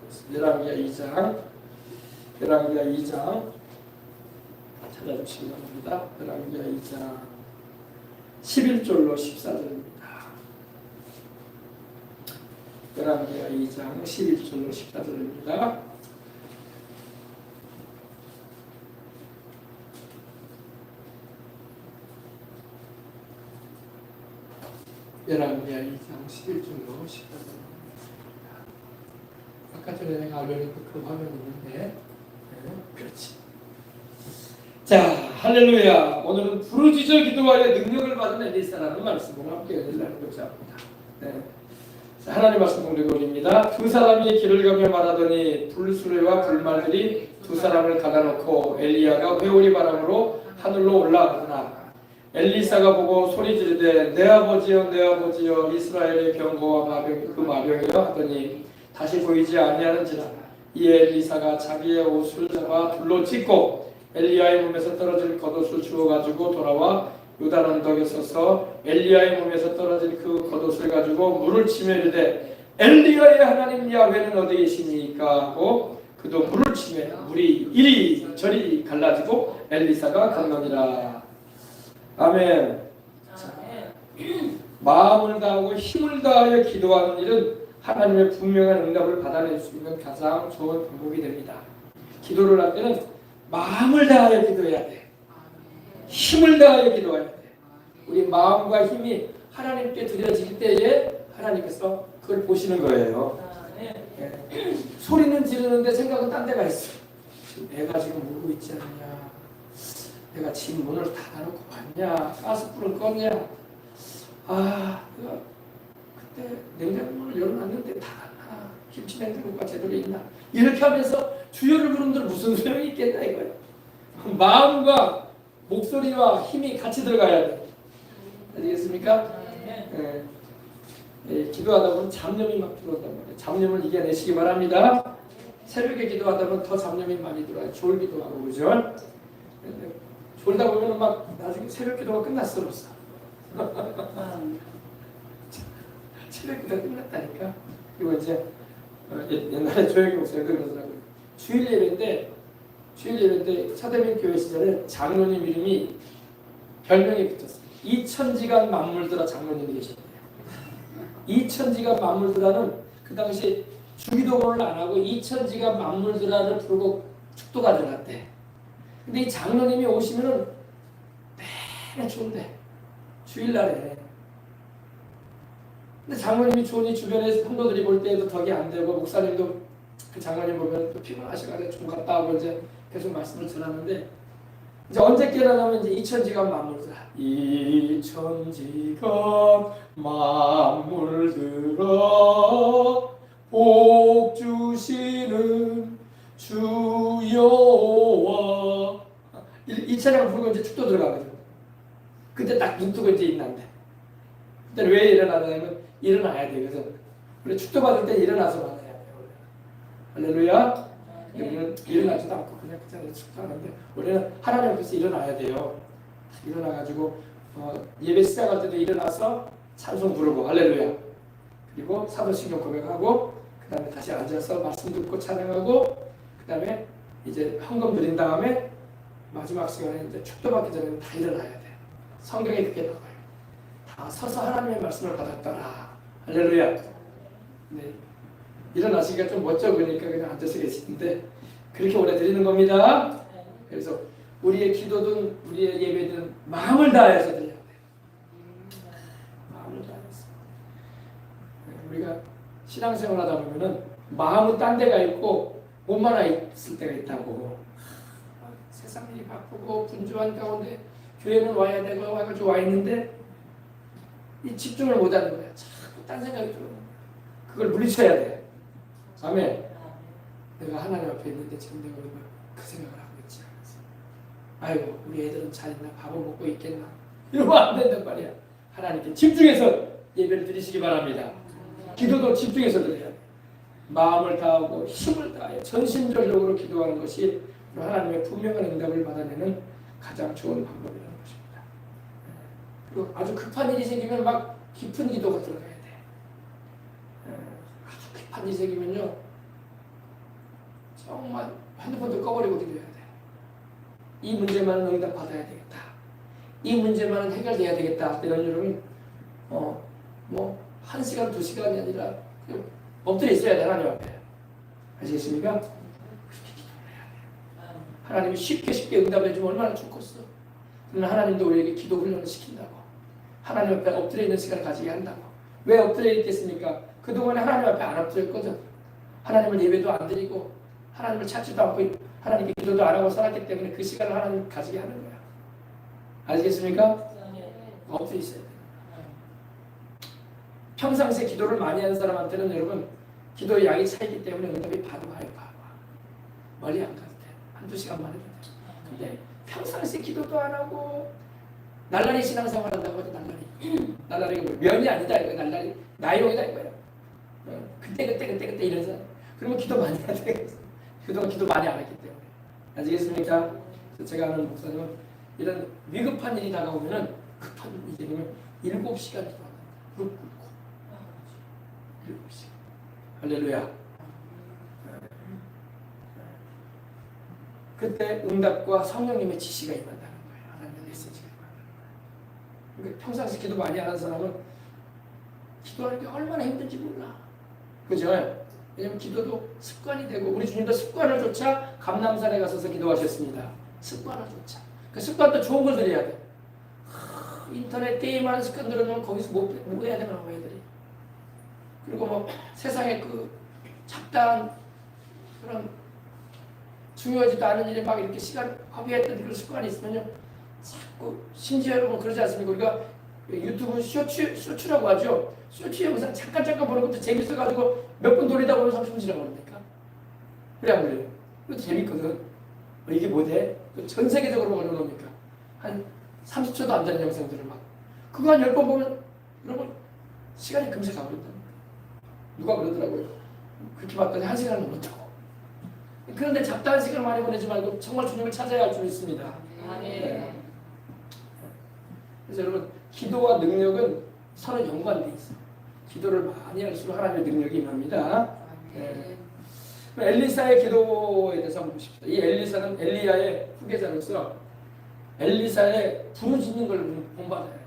하겠습니다. 열왕기하 2장 찾아주시기 바랍니다. 열왕기하 2장 11절로 14절입니다. 열왕기하 2장 11절로 14절입니다. 열왕기하 2장 11절로 14절입니다. 아까 전에 내가 알려드린 그 화면이 있는데, 그렇지. 자, 할렐루야. 오늘은 부르짖어 기도하여 능력을 받은 엘리사라는 말씀을 함께 읽으려고자 합니다. 네. 자, 하나님 말씀 공독입니다. 두 사람이 길을 가며 말하더니 불수레와 불말들이 두 사람을 가다놓고 엘리야가 회오리 바람으로 하늘로 올라가더라. 엘리사가 보고 소리 지르되 내 아버지여 내 아버지여 이스라엘의 병거와 마병 그 마병이여 하더니 다시 보이지 아니하는지라. 이에 엘리사가 자기의 옷을 잡아 둘로 찢고 엘리야의 몸에서 떨어질 겉옷을 주워 가지고 돌아와 요단 언덕에 서서 엘리야의 몸에서 떨어진 그 겉옷을 가지고 물을 치며 이르되 엘리야의 하나님 야훼는 어디 계시니까 하고 그도 물을 치며 물이 이리저리 갈라지고 엘리사가 건너니라. 아멘. 자, 마음을 다하고 힘을 다하여 기도하는 일은 하나님의 분명한 응답을 받아낼 수 있는 가장 좋은 방법이 됩니다. 기도를 할 때는 마음을 다하여 기도해야 돼. 힘을 다하여 기도해야 돼. 우리 마음과 힘이 하나님께 드려질 때에 하나님께서 그걸 보시는 거예요. 네. 소리는 지르는데 생각은 딴 데가 있어. 내가 지금 울고 있지 않냐. 내가 집 문을 닫아놓고 왔냐. 가스불을 껐냐. 내가 그때 냉장고를 열어놨는데 닫았나. 김치 냉장고가 제대로 있나. 이렇게 하면서 주여를 부르는들 무슨 소용이 있겠나 이거예요. 마음과 목소리와 힘이 같이 들어가야 돼. 아시겠습니까? 기도하다 보면 잡념이 막 들어온단 말이에요. 잡념을 이겨내시기 바랍니다. 새벽에 기도하다 보면 더 잡념이 많이 들어와요. 졸기도 하고 그죠? 졸다 보면 막 나중에 새벽 기도가 끝났어 벌써. 새벽 기도가 끝났다니까. 그리고 이제 옛날에 조영기 목사가 그러더라고요. 주일 예배인데 서대민 교회 시절에 장로님 이름이 별명이 붙었어요. 이천지간 만물들아 장로님이 계셨대요. 이천지간 만물들아는 그 당시 주기도문을 안 하고 이천지간 만물들아를 부르고 축도가 들어갔대. 근데 이 장로님이 오시면은 내내 좋은데 주일날에. 근데 장로님이 좋으니 주변에 성도들이 볼 때에도 덕이 안 되고 목사님도 그 장로님 보면 또 피곤하시거나 좀 갔다 오고 이제 계속 말씀을 전하는데 이제 언제 깨어나면 이제 이천지간 만물들아 이천지간 만물들아 복 주시는 주여와 이 찬양을 부르고 이제 축도 들어가거든요. 그때 딱 눈 뜨고 이제 있는데 그때 왜 일어나냐면 일어나야 돼. 그래서 우리 축도 받을 때 일어나서 받아야 돼요. 할렐루야. 우리는 일어나지도 않고 그냥 그 자리에서 축도하는데 우리는 하나님 앞에서 일어나야 돼요. 일어나가지고 예배 시작할 때도 일어나서 찬송 부르고 할렐루야. 그리고 사도신경 고백하고 그 다음에 다시 앉아서 말씀 듣고 찬양하고 그 다음에 이제 헌금 드린 다음에 마지막 시간에 이제 축도 받기 전에 다 일어나야 돼. 성경에 그게 나와요. 다 서서 하나님의 말씀을 받았더라. 할렐루야. 네. 일어나시기가 좀 멋져 보이니까 그냥 앉아서 계시는데 그렇게 오래 드리는 겁니다. 그래서 우리의 기도든 우리의 예배든 마음을 다해서 드려야 돼. 마음을 다해서. 우리가 신앙생활 하다 보면은 마음은 딴 데가 있고 몸만 있을 때가 있다고. 세상 일이 바쁘고 분주한 가운데 교회는 와야 되고 와가지고 와 있는데 이 집중을 못하는 거야. 자꾸 딴 생각이 들어오는 거야. 그걸 물리쳐야 돼. 아멘. 내가 하나님 앞에 있는데 지금 내가 그 생각을 하고 있지 않았어. 아이고 우리 애들은 잘 있나? 밥을 먹고 있겠나? 이러면 안 된단 말이야. 하나님께 집중해서 예배를 드리시기 바랍니다. 기도도 집중해서 드려야 돼. 마음을 다하고 힘을 다하여 전심전력으로 기도하는 것이 하나님의 분명한 응답을 받아내는 가장 좋은 방법이라는 것입니다. 그리고 아주 급한 일이 생기면 막 깊은 기도가 들어가야 돼. 아주 급한 일이 생기면요 정말 핸드폰도 꺼버리고 기도해야 돼. 이 문제만은 응답받아야 되겠다. 이 문제만은 해결돼야 되겠다. 이런 여러분 뭐 1시간, 2시간이 아니라 엎드려 있어야 돼. 하나님 앞에. 아시겠습니까? 그렇게 기도를 해야 돼. 하나님이 쉽게 응답해 주면 얼마나 좋겠어. 그러나 하나님도 우리에게 기도 훈련을 시킨다고. 하나님 앞에 엎드려 있는 시간을 가지게 한다고. 왜 엎드려 있겠습니까? 그동안에 하나님 앞에 안 엎드렸거든. 하나님을 예배도 안 드리고 하나님을 찾지도 않고 하나님께 기도도 안 하고 살았기 때문에 그 시간을 하나님 가지게 하는 거야. 아시겠습니까? 엎드려 있어야 돼. 평상시에 기도를 많이 하는 사람한테는 여러분 기도의 양이 차이기 때문에 응답이 바로 와요. 멀리 안 가도 돼. 한두 시간만 해도 돼. 근데 평상시에 기도도 안 하고 날라리 신앙생활 한다고 해도 날라리가 뭐 면이 아니다 이거 날라리 나이롱이다 이거야. 그때 이런 사람. 그러면 기도 많이 해야 돼. 그동안 기도 많이 안 했기 때문에. 아시겠습니까? 제가 아는 목사님은 이런 위급한 일이 다가오면은 급한 일이 되면 7시간 기도한다. 무릎 꿇고 7시간. 할렐루야. 그때 응답과 성령님의 지시가 임한다는 거예요. 하나님의 메시지가 임한다는 거예요. 그러니까 평상시 기도 많이 하는 사람은 기도하는 게 얼마나 힘든지 몰라. 그죠? 왜냐면 기도도 습관이 되고 우리 주님도 습관을 쫓아 감람산에 가서서 기도하셨습니다. 습관을 쫓아. 그 습관도 좋은 걸 드려야 돼. 인터넷 게임하는 습관 들으면 거기서 못 해야 되는 거야 애들이. 그리고 뭐 세상에 그 잡다한 그런 중요하지도 않은 일에 막 이렇게 시간 허비했던 그런 습관이 있으면요 자꾸 심지어 여러분 그러지 않습니까? 우리가 유튜브 쇼츠라고 하죠. 쇼츠 영상 잠깐 보는 것도 재밌어가지고 몇 분 돌리다 보면 30분 지나버립니까? 그래 안 그래요? 이것도 재밌거든. 이게 뭐대? 전 세계적으로 올려놓습니까? 한 30초도 안 되는 영상들을 막 그거 한 10번 보면 여러분 시간이 금세 가버린다. 누가 그러더라고요. 그렇게 봤더니 1시간을 넘었다고. 그런데 잡다한 시간을 많이 보내지 말고 정말 주님을 찾아야 할 줄 있습니다. 네. 그래서 여러분 기도와 능력은 서로 연관되어 있어요. 기도를 많이 할수록 하나님의 능력이 임합니다. 네. 엘리사의 기도에 대해서 한번 보십시오. 이 엘리사는 엘리야의 후계자로서 엘리사의 부르짖는 걸 본받아야 돼요.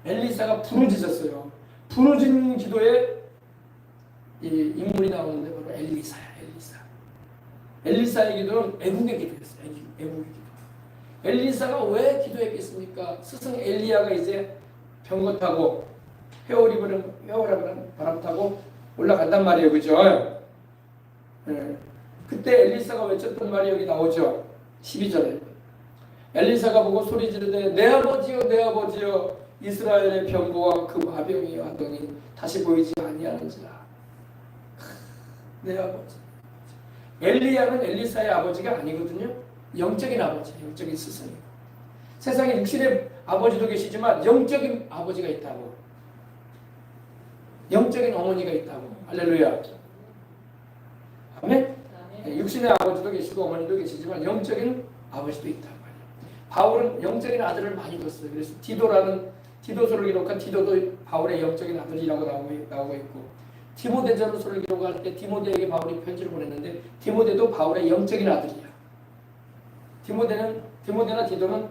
엘리사가 부르짖었어요. 부르짖는 기도에 이 인물이 나오는데 바로 엘리사야. 엘리사의 기도는 애국의 기도였어요. 애국의 기도. 엘리사가 왜 기도했겠습니까? 스승 엘리야가 이제 병거 타고 회오라는 바람 타고 올라간단 말이에요. 그죠? 네. 그때 엘리사가 외쳤던 말이 여기 나오죠. 12절에. 엘리사가 보고 소리 지르되 내 아버지여 이스라엘의 병거와 그 마병이 하더니 다시 보이지 아니하는지라. 내 아버지. 엘리야는 엘리사의 아버지가 아니거든요. 영적인 아버지, 영적인 스승이에요. 세상에 육신의 아버지도 계시지만 영적인 아버지가 있다고. 영적인 어머니가 있다고. 할렐루야. 아멘? 육신의 아버지도 계시고 어머니도 계시지만 영적인 아버지도 있다고. 바울은 영적인 아들을 많이 뒀어요. 그래서 디도서를 기록한 디도도 바울의 영적인 아들이라고 나오고 있고 디모데전서를 기록할 때 디모데에게 바울이 편지를 보냈는데 디모데도 바울의 영적인 아들이야. 디모데나 디도는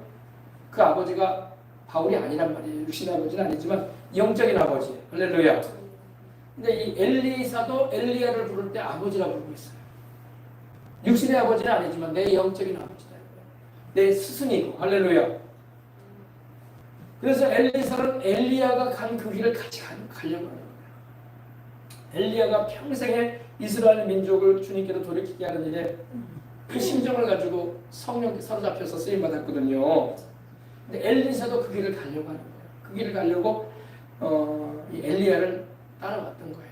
그 아버지가 바울이 아니란 말이에요. 육신의 아버지는 아니지만 영적인 아버지. 할렐루야. 근데 이 엘리사도 엘리야를 부를 때 아버지라 부르고 있어요. 육신의 아버지는 아니지만 내 영적인 아버지다. 내 스승이고. 할렐루야. 그래서 엘리사는 엘리야가 간 그 길을 같이 가려고 하는 거예요. 엘리야가 평생에 이스라엘 민족을 주님께로 돌이키게 하는 일에 그 심정을 가지고 성령께 사로잡혀서 쓰임받았거든요. 근데 엘리사도 그 길을 가려고 하는 거예요. 그 길을 가려고 이 엘리야를 따라왔던 거예요.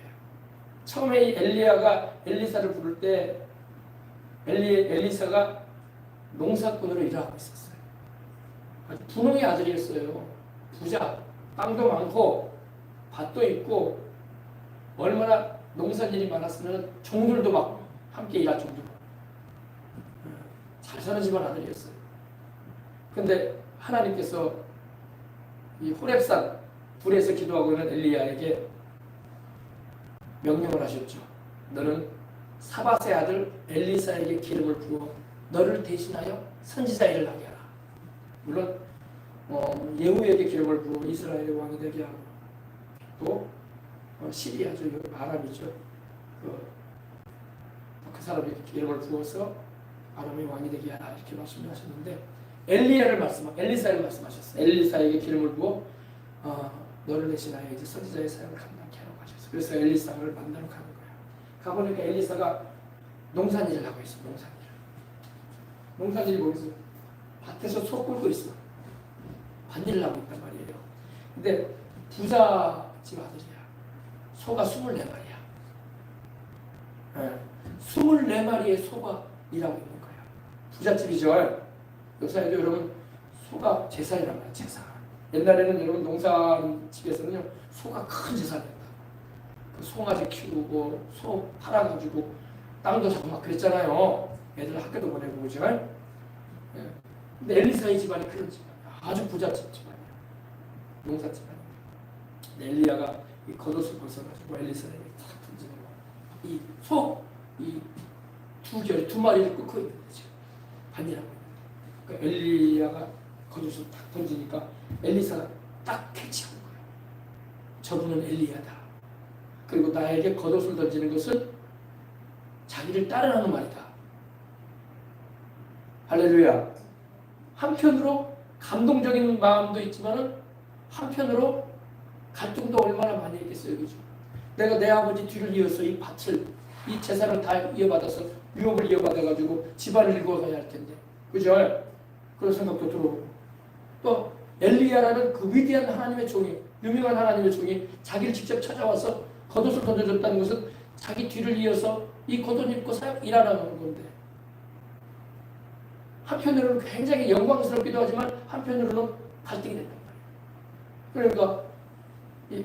처음에 이 엘리야가 엘리사를 부를 때 엘리사가 농사꾼으로 일하고 있었어요. 아주 분홍의 아들이었어요. 부자, 땅도 많고 밭도 있고 얼마나 농산일이 많았으면 종들도 막 함께 일할 정도로 잘 사는 집안 아들이었어요. 근데 하나님께서 이 호렙산 불에서 기도하고 있는 엘리야에게 명령을 하셨죠. 너는 사밧의 아들 엘리사에게 기름을 부어 너를 대신하여 선지자 일을 하게 하라. 물론 예후에게 기름을 부어 이스라엘의 왕이 되게 하고 또 시리아죠, 아람이죠. 그 사람에게 기름을 부어서 아람의 왕이 되게 하라 이렇게 말씀하셨는데 엘리사를 말씀하셨어요. 엘리사에게 기름을 부어 너를 대신하여 이제 선지자의 사역을 감당케 하라고 하셨어요. 그래서 엘리사를 만나러 가는 거예요. 가보니까 엘리사가 농산일을 하고 있어. 농산일이 거기서 밭에서 소 끌고 있어. 밭일을 하고 있단 말이에요. 근데 부자집 아들이야. 소가 24마리야. 24마리의 소가 일하고 있는 거야. 부잣집이죠. 요새에도 여러분 소가 제사이란 말이야. 제사. 옛날에는 여러분 농산집에서는요 소가 큰 제사였다. 그 송아지 키우고 소 팔아가지고 땅도 사고 막 그랬잖아요. 애들 학교도 보내고 그죠? 근데 엘리사의 집안이 그런 집안이야. 아주 부잣집 집안이야. 농사 집안이야. 엘리야가 이 겉옷을 벗어가지고 엘리사에게 탁 던지는 거야. 이 소, 이 두 마리를 끄고 있는 거지. 반이라고. 그러니까 엘리야가 겉옷을 탁 던지니까 엘리사가 딱 캐치한 거야. 저분은 엘리야다. 그리고 나에게 겉옷을 던지는 것은 자기를 따르라는 말이다. 할렐루야. 한편으로 감동적인 마음도 있지만은 한편으로 갈등도 얼마나 많이 있겠어요, 그죠? 내가 내 아버지 뒤를 이어서 이 밭을, 이 재산을 다 이어받아서 유업을 이어받아가지고 집안을 이루어가야 할 텐데, 그죠? 그런 생각도 들어오고 또 엘리야라는 그 위대한 하나님의 종이, 유명한 하나님의 종이 자기를 직접 찾아와서 겉옷을 던져줬다는 것은 자기 뒤를 이어서 이 겉옷 입고 일하라는 건데 한편으로는 굉장히 영광스럽기도 하지만 한편으로는 갈등이 된단 말이에요. 그러니까 이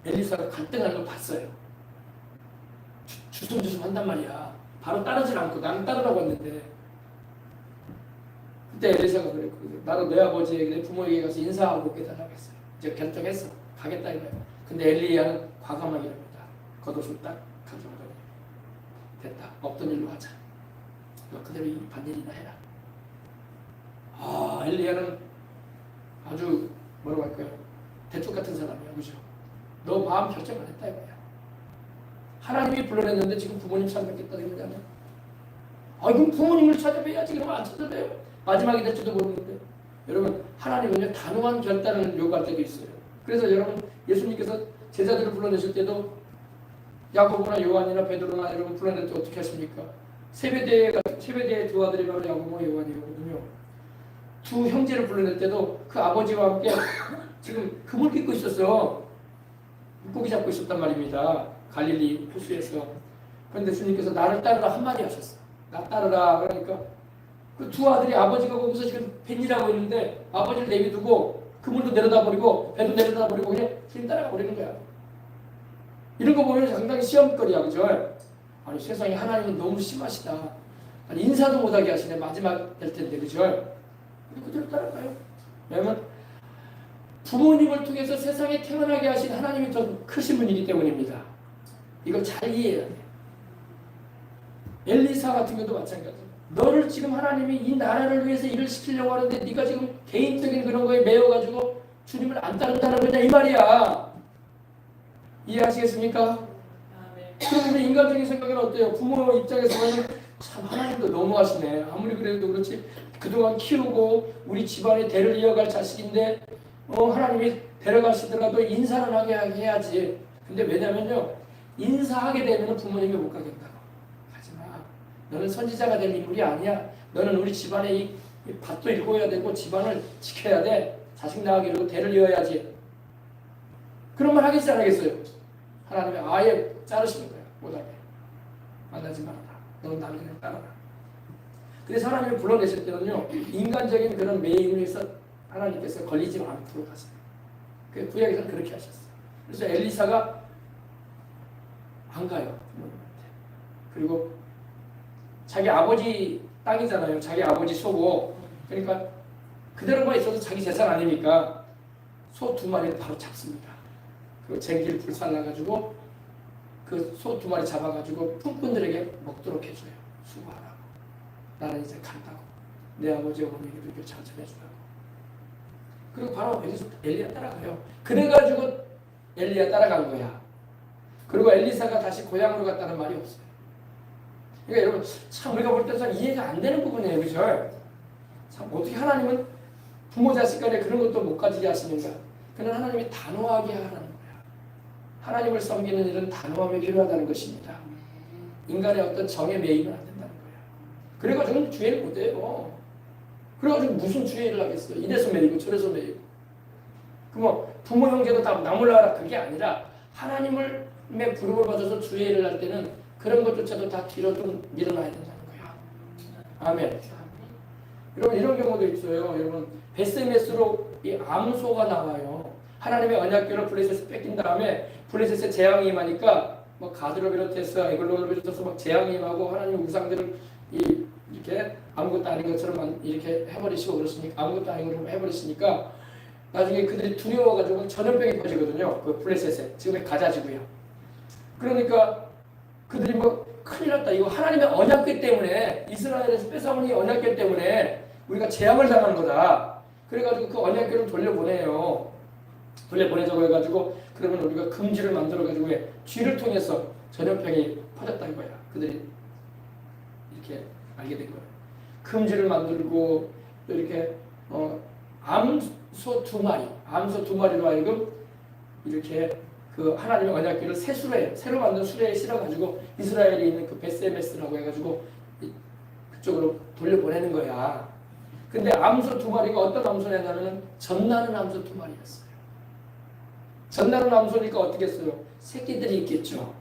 엘리사가 갈등하는 걸 봤어요. 주섬주섬 한단 말이야. 바로 따르질 않고 나는 따르라고 했는데 그때 엘리사가 그랬거든요. 나도 내 아버지에게 내 부모에게 가서 인사하고 깨달라고 했어요. 이제 결정했어. 가겠다 이거예요. 근데 엘리야는 과감하게 합니다. 겉옷을 딱 가져오더니 됐다. 없던 일로 하자. 너 그대로 이 반일이나 해라. 엘리야는 아주 뭐라고 할까요? 대쪽 같은 사람이야. 그죠? 너 마음 결정 안 했다 이거야. 하나님이 불러냈는데 지금 부모님 찾아뵙겠다 이러냐? 그럼 부모님을 찾아뵈야지. 그러면 안 찾아뵈요. 마지막이 될지도 모르는데. 여러분 하나님은요 단호한 결단을 요구할 때도 있어요. 그래서 여러분 예수님께서 제자들을 불러내실 때도 야고보나 요한이나 베드로나 여러분 불러낼 때 어떻게 하십니까? 세베대의 두 아들이 바로 야고보와 요한이거든요. 두 형제를 불러낼 때도 그 아버지와 함께 지금 금을 깃고 있었어. 물고기 잡고 있었단 말입니다. 갈릴리 호수에서. 그런데 주님께서 나를 따르라 한마디 하셨어. 나 따르라. 그러니까 그 두 아들이 아버지가 거기서 지금 뱃일하고 있는데 아버지를 내비두고 그물도 내려다버리고 배도 내려다버리고 그냥 따라가 버리는 거야. 이런 거 보면 상당히 시험거리야. 그죠? 아니 세상에 하나님은 너무 심하시다. 아니 인사도 못하게 하시네. 마지막 될 텐데. 그죠? 그대로 따라가요. 왜냐면 부모님을 통해서 세상에 태어나게 하신 하나님이 더 크신 분이기 때문입니다. 이걸 잘 이해해야 돼. 엘리사 같은 경우도 마찬가지예요. 너를 지금 하나님이 이 나라를 위해서 일을 시키려고 하는데 네가 지금 개인적인 그런 거에 매여가지고 주님을 안 따른다는 거냐 이 말이야. 이해하시겠습니까? 그런데 인간적인 생각은 어때요? 부모 입장에서는 참 하나님도 너무하시네. 아무리 그래도 그렇지 그동안 키우고 우리 집안의 대를 이어갈 자식인데 하나님이 데려가시더라도 인사를 하게 해야지. 근데 왜냐면요 인사하게 되면 부모님이 못 가겠다고. 하지마. 너는 선지자가 될 인물이 아니야. 너는 우리 집안의 이 밭도 일궈야 되고 집안을 지켜야 돼. 자식 낳게 이러고 대를 이어야지. 그런 말 하겠어요 안 하겠어요? 하나님이 아예 자르시는 거야. 못하게. 만나지 말아라. 너는 나를 그냥 따라라. 그래서 하나님이 불러내실 때는요 인간적인 그런 매임을 해서 하나님께서 걸리지 않도록 하세요. 그 구약에서는 그렇게 하셨어요. 그래서 엘리사가 안 가요. 그리고 자기 아버지 땅이잖아요. 자기 아버지 소고. 그러니까 그대로만 있어도 자기 재산 아니니까 소 2마리를 바로 잡습니다. 그리고 쟁기를 불살라가지고 그 소 2마리 잡아가지고 품꾼들에게 먹도록 해줘요. 수고하라고. 나는 이제 간다고. 내 아버지 어머니에게도 이렇게 잘 전해주라고. 그리고 바로 엘리야 따라가요. 그래가지고 엘리야 따라간 거야. 그리고 엘리사가 다시 고향으로 갔다는 말이 없어요. 그러니까 여러분 참 우리가 볼 때 참 이해가 안 되는 부분이에요. 그죠? 참 어떻게 하나님은 부모 자식 간에 그런 것도 못 가지게 하시는가? 그는 하나님이 단호하게 하라는 거야. 하나님을 섬기는 일은 단호함이 필요하다는 것입니다. 인간의 어떤 정에 매이면 안 된다는 거야. 그래가지고 주의를 못해요. 그래가지고 무슨 주의를 하겠어요? 이래서 매이고 저래서 매이고. 그뭐 부모 형제도 다 나몰라라 그게 아니라 하나님의 부름을 받아서 주의를 할 때는 그런 것조차도 다 뒤로 좀 밀어놔야 된다는 거야. 아멘. 여러분 이런 경우도 있어요. 여러분 베스메스로 이 암소가 나와요. 하나님의 언약궤를 블레셋에서 뺏긴 다음에 블레셋에 재앙이 임하니까 뭐 가드로 비롯해서 에글론을 비롯해서 막 재앙이 임하고 하나님의 우상들을 이렇게 아무것도 아닌 것처럼 이렇게 해버리시고 그러시니까 아무것도 아닌 것처럼 해버리시니까 나중에 그들이 두려워가지고 전염병이 퍼지거든요. 그 블레셋에 지금의 가자지구요. 그러니까 그들이 뭐 큰일 났다. 이거 하나님의 언약궤 때문에 이스라엘에서 뺏어온 이 언약궤 때문에 우리가 재앙을 당하는 거다. 그래가지고 그 언약궤를 돌려보내요. 돌려보내자고 해가지고 그러면 우리가 금지를 만들어가지고 쥐를 통해서 전염병이 퍼졌다 이거야. 그들이 이렇게 알게 된 거예요. 금지를 만들고 또 이렇게 암소 2마리, 암소 2마리로 하여금 이렇게 그 하나님의 언약궤를 새 수레, 새로 만든 수레에 실어가지고 이스라엘에 있는 그 베스메스라고 해가지고 그쪽으로 돌려보내는 거야. 근데 암소 2마리가 어떤 암소냐면은 젖나는 암소 2마리였어요. 젖나는 암소니까 어떻게 했어요? 새끼들이 있겠죠.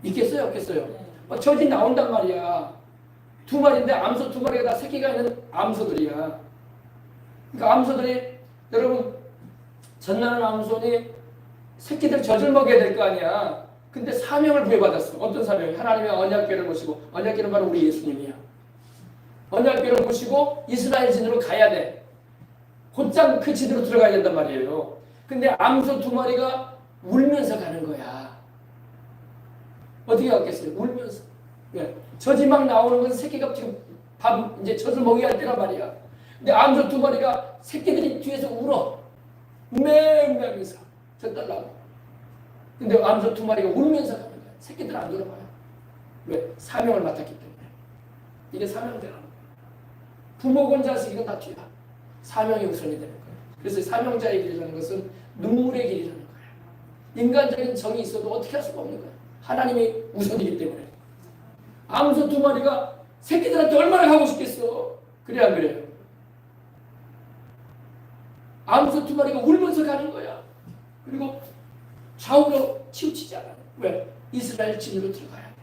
있겠어요? 없겠어요? 젖이 나온단 말이야. 2마리인데 암소 2마리가 다 새끼가 있는 암소들이야. 그러니까 암소들이 여러분 젖나는 암소니 새끼들 젖을 먹여야 될 거 아니야. 근데 사명을 부여받았어. 어떤 사명이? 하나님의 언약궤를 모시고, 언약궤는 바로 우리 예수님이야. 언약궤를 모시고 이스라엘 진으로 가야 돼. 곧장 그 진으로 들어가야 된단 말이에요. 근데 암소 2마리가 울면서 가는 거야. 어떻게 갔겠어요? 울면서. 왜? 젖이 막 나오는 건 새끼가 지금 이제 젖을 먹여야 할 때란 말이야. 근데 암소 2마리가 새끼들이 뒤에서 울어. 맹맹하면서 젖 달라고. 근데 암소 2마리가 울면서 가는 거야. 새끼들 안 돌아봐요. 왜? 사명을 맡았기 때문에. 이게 사명대라는 거야. 부모건 자식 이건 다 뒤야. 사명이 우선이 되는 거예요. 그래서 사명자의 길이라는 것은 눈물의 길이라는 거예요. 인간적인 정이 있어도 어떻게 할 수가 없는 거예요. 하나님이 우선이기 때문에. 암소 2마리가 새끼들한테 얼마나 가고 싶겠어. 그래 안 그래요? 암소 2마리가 울면서 가는 거야. 그리고 좌우로 치우치지 않아요. 왜? 이스라엘 진으로 들어가야 돼.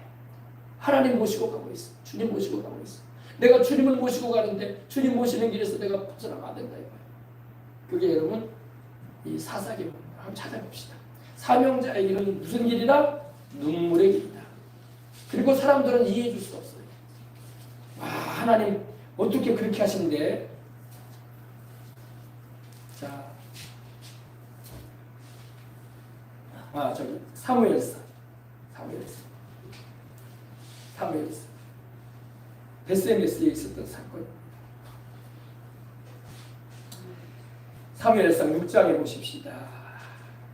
하나님 모시고 가고 있어. 주님 모시고 가고 있어. 내가 주님을 모시고 가는데 주님 모시는 길에서 내가 벗어나면 안 된다 이거예요. 그게 여러분 이 사사기 한번 찾아봅시다. 사명자의 길은 무슨 길이다? 눈물의 길이다. 그리고 사람들은 이해해 줄 수 없어요. 와, 하나님 어떻게 그렇게 하시는데? 자, 저기 사무엘서 베스메스에 있었던 사건. 사무엘상 6장에 보십시다.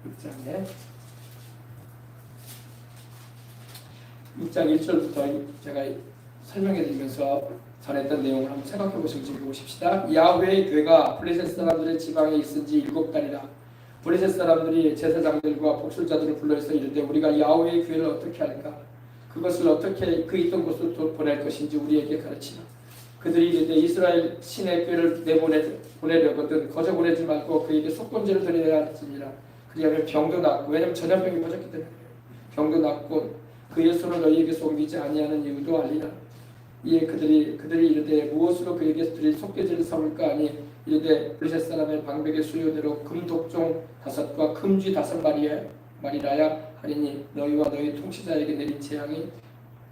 6장에 6장 1절부터 제가 설명해 드리면서 전했던 내용을 한번 생각해 보십시다. 야훼의 궤가 블레셋 사람들의 지방에 있은 지 7달이라. 블레셋 사람들이 제사장들과 복술자들을 불러서 이르되 우리가 야훼의 궤를 어떻게 할까? 그것을 어떻게 그 있던 곳으로 보낼 것인지 우리에게 가르치라. 그들이 이르되 이스라엘 신의 궤를 보내려거든 거저 보내지 말고 그에게 속건제를 드려야 할지니라. 그리하면 병도 낫고, 왜냐하면 전염병이 퍼졌기 때문에 병도 낫고 그의 손을 너희에게서 옮기지 아니하는 이유도 알리라. 이에 그들이 이르되 무엇으로 그에게 드릴 속죄제를 삼을까 하니 이르되 블레셋 사람의 방백의 수요대로 금독종 5과 금쥐 5마리라야 하리니 너희와 너희 통치자에게 내린 재앙이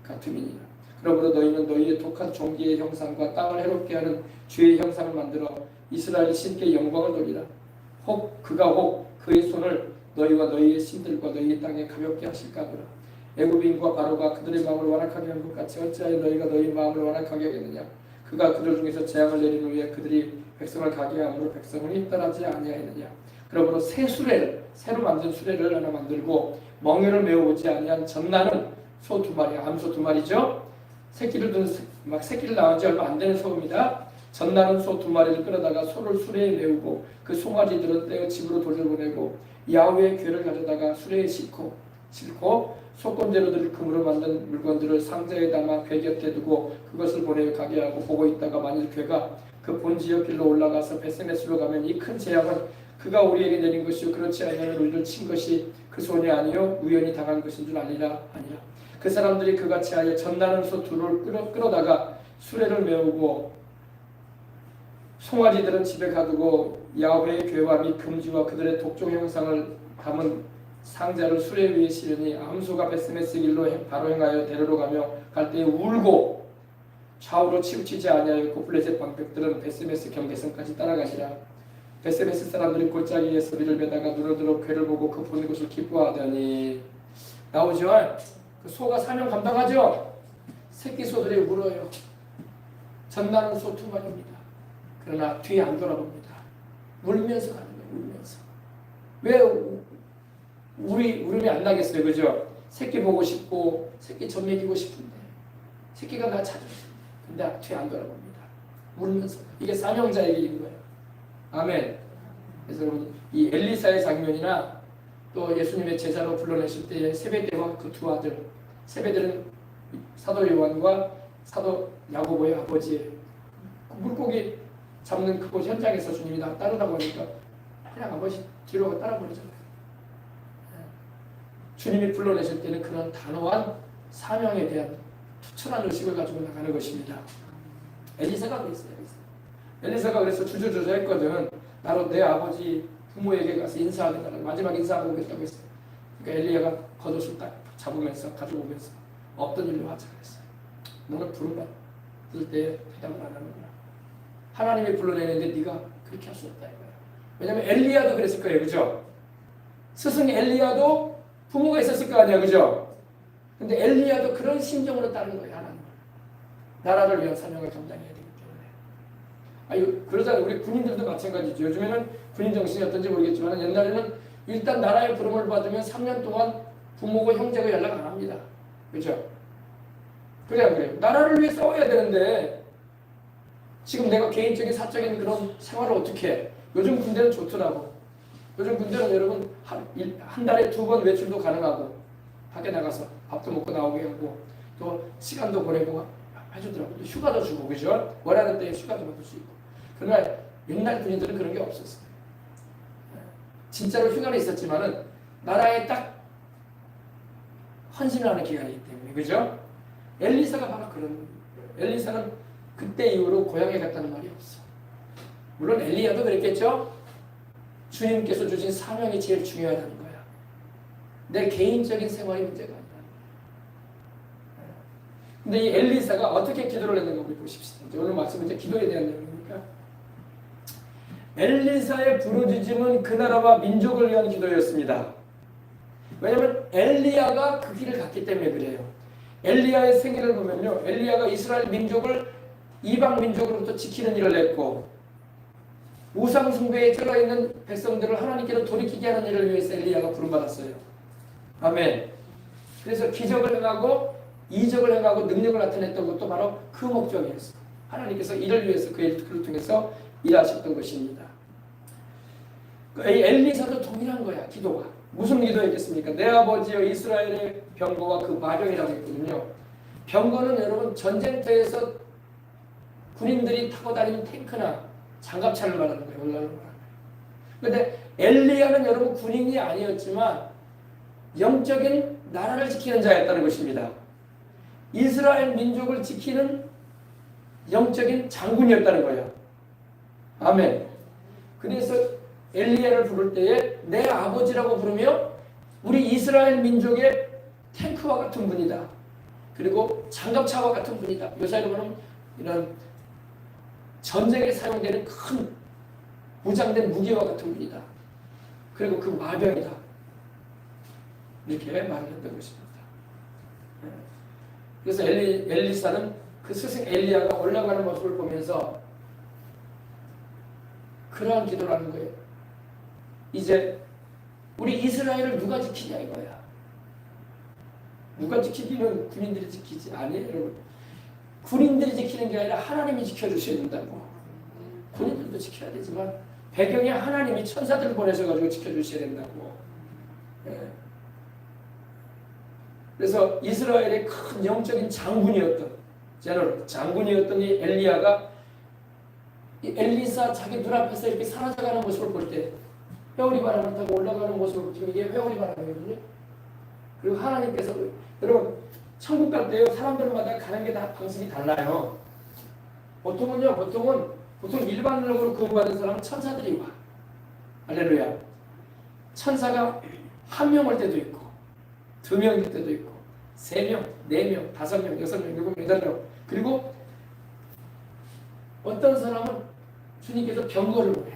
같음이니라. 그러므로 너희는 너희의 독한 종기의 형상과 땅을 해롭게 하는 주의 형상을 만들어 이스라엘 신께 영광을 돌리라. 혹 그의 손을 너희와 너희의 신들과 너희의 땅에 가볍게 하실까 하노라. 애굽인과 바로가 그들의 마음을 완악하게 한 것 같이 어찌하여 너희가 너희 마음을 완악하게 하겠느냐. 그가 그들 중에서 재앙을 내린 후에 그들이 백성을 가게 함으로 백성을 따르지 아니하였느냐. 그러므로 새 수레를 새로 만든 수레를 하나 만들고 멍에를 메어오지 아니한 젖나는 소 2마리, 암소 2마리죠. 새끼를 낳은 지 얼마 안 되는 소입니다. 젖나는 소 2마리를 끌어다가 소를 수레에 메우고 그 송아지들은 떼어 집으로 돌려보내고 야훼의 궤를 가져다가 수레에 싣고 소권제로들 금으로 만든 물건들을 상자에 담아 궤 곁에 두고 그것을 보내어 가게 하고 보고 있다가 만일 궤가 그 본지역 길로 올라가서 베스메스로 가면 이 큰 재앙은 그가 우리에게 내린 것이요 그렇지 아니하면 우리를 친 것이 그 손이 아니요 우연히 당한 것인 줄 아니라. 그 사람들이 그같이 하여 젖나는 소 2를 끌어다가 수레를 메우고 송아지들은 집에 가두고 야훼의 궤와 및 금지와 그들의 독종 형상을 담은 상자를 수레 위에 실으니 암소가 베스메스 길로 바로 행하여 데리러 가며 갈 때에 울고 좌우로 치우치지 아니하였고 블레셋 방백들은 베스메스 경계선까지 따라가니라. 베스메스 사람들이 골짜기에 소리를 매다가 눈을 들어 궤를 보고 그 보는 것을 기뻐하더니 나오죠. 그 소가 사명 감당하죠. 새끼 소들이 울어요. 젖나는 소 2마리입니다. 그러나 뒤에 안 돌아봅니다. 울면서 가는 거예요. 울면서. 왜 울음이 안 나겠어요, 그죠? 새끼 보고 싶고 새끼 젖 먹이고 싶은데 새끼가 나 찾았어요. 근데 뒤에 안 돌아봅니다. 울면서. 이게 사명자의 길인 거예요. 아멘. 그래서 여러분 이 엘리사의 장면이나 또 예수님의 제자로 불러내실 때의 세베대와 그 2 아들, 세베대는 사도 요한과 사도 야고보의 아버지예요. 그 물고기 잡는 그곳 현장에서 주님이 나 따르라고 하니까 그냥 아버지 뒤로 따라버리잖아요. 주님이 불러내실 때는 그런 단호한 사명에 대한 투철한 의식을 가지고 나가는 것입니다. 엘리사가 그랬어요. 엘리사가 그래서 주저주저 했거든. 나로 내 아버지 부모에게 가서 인사하든가 마지막 인사하고 오겠다고 했어요. 그러니까 엘리야가 겉옷을 딱 잡으면서 가져오면서 없던 일로 하자 그랬어요. 너는 부름받을 때 대답을 안 하는구나. 하나님이 불러내는데 네가 그렇게 할 수 없다 이거야. 왜냐하면 엘리야도 그랬을 거예요. 그죠? 스승 엘리야도 부모가 있었을 거 아니야. 그죠? 근데 엘리야도 그런 심정으로 따른 거예요. 하나님. 나라를 위한 사명을 감당해야 되기 때문에. 그러잖아요. 우리 군인들도 마찬가지죠. 요즘에는 군인 정신이 어떤지 모르겠지만 옛날에는 일단 나라의 부름을 받으면 3년 동안 부모고 형제가 연락 안 합니다. 그죠? 그래 안 그래요? 나라를 위해 싸워야 되는데 지금 내가 개인적인 사적인 그런 생활을 어떻게 해? 요즘 군대는 좋더라고. 요즘 군대는 여러분 한 달에 2번 외출도 가능하고 밖에 나가서 밥도 먹고 나오게 하고 또 시간도 보내고 해주더라고. 또 휴가도 주고 그죠? 원하는 때에 휴가도 받을 수 있고. 그러나 옛날 군인들은 그런 게 없었어요. 진짜로 휴가는 있었지만은 나라에 딱 헌신을 하는 기간이기 때문에 그죠? 엘리사가 바로 그런 거예요. 엘리사는 그때 이후로 고향에 갔다는 말이 없어. 물론 엘리야도 그랬겠죠? 주님께서 주신 사명이 제일 중요하다는 거야. 내 개인적인 생활이 문제가 아니라. 근데 이 엘리사가 어떻게 기도를 했는가 우리 보십시오. 오늘 말씀은 이제 기도에 대한 내용이니까. 엘리사의 부르짖음은 그 나라와 민족을 위한 기도였습니다. 왜냐하면 엘리야가 그 길을 갔기 때문에 그래요. 엘리야의 생애를 보면요. 엘리야가 이스라엘 민족을 이방 민족으로부터 지키는 일을 했고 우상 숭배에 들어있는 백성들을 하나님께로 돌이키게 하는 일을 위해서 엘리야가 부름받았어요. 아멘. 그래서 기적을 행하고 이적을 행하고 능력을 나타냈던 것도 바로 그 목적이었어요. 하나님께서 이를 위해서 그를 통해서 일하셨던 것입니다. 엘리사도 동일한 거야. 기도가. 무슨 기도였겠습니까? 내 아버지여 이스라엘의 병거와 그 마병이라고 했거든요. 병거는 여러분 전쟁터에서 군인들이 타고 다니는 탱크나 장갑차를 말하는 거예요. 올라를 말하는 거예요. 그런데 엘리야는 여러분 군인이 아니었지만 영적인 나라를 지키는 자였다는 것입니다. 이스라엘 민족을 지키는 영적인 장군이었다는 거예요. 아멘. 그래서 엘리야를 부를 때에 내 아버지라고 부르며 우리 이스라엘 민족의 탱크와 같은 분이다. 그리고 장갑차와 같은 분이다. 요사이로 보면 이런 전쟁에 사용되는 큰 무장된 무기와 같은 분이다. 그리고 그 마병이다. 이렇게 말을 했던 것입니다. 그래서 엘리사는 그 스승 엘리야가 올라가는 모습을 보면서 그러한 기도를 하는 거예요. 이제 우리 이스라엘을 누가 지키냐 이거야. 누가 지키기는 군인들이 지키지 아니에요, 여러분. 군인들이 지키는 게 아니라 하나님이 지켜주셔야 된다고. 군인들도 지켜야 되지만 배경에 하나님이 천사들을 보내셔가지고 지켜주셔야 된다고. 예. 그래서 이스라엘의 큰 영적인 장군이었던 장군이었던 이 엘리야가 이 엘리사 자기 눈앞에서 이렇게 사라져가는 모습을 볼 때 회오리 바람을 타고 올라가는 모습을 볼 때 이게 회오리 바람이거든요. 그리고 하나님께서 여러분 천국 갈 때요 사람들마다 가는 게 다 방식이 달라요. 보통 일반적으로 구원받은 사람은 천사들이 와. 할렐루야. 천사가 한 명 올 때도 있고 2명일 때도 있고 3명, 4명, 5명, 6명, 7명, 8명. 그리고 어떤 사람은 주님께서 병거를 보내.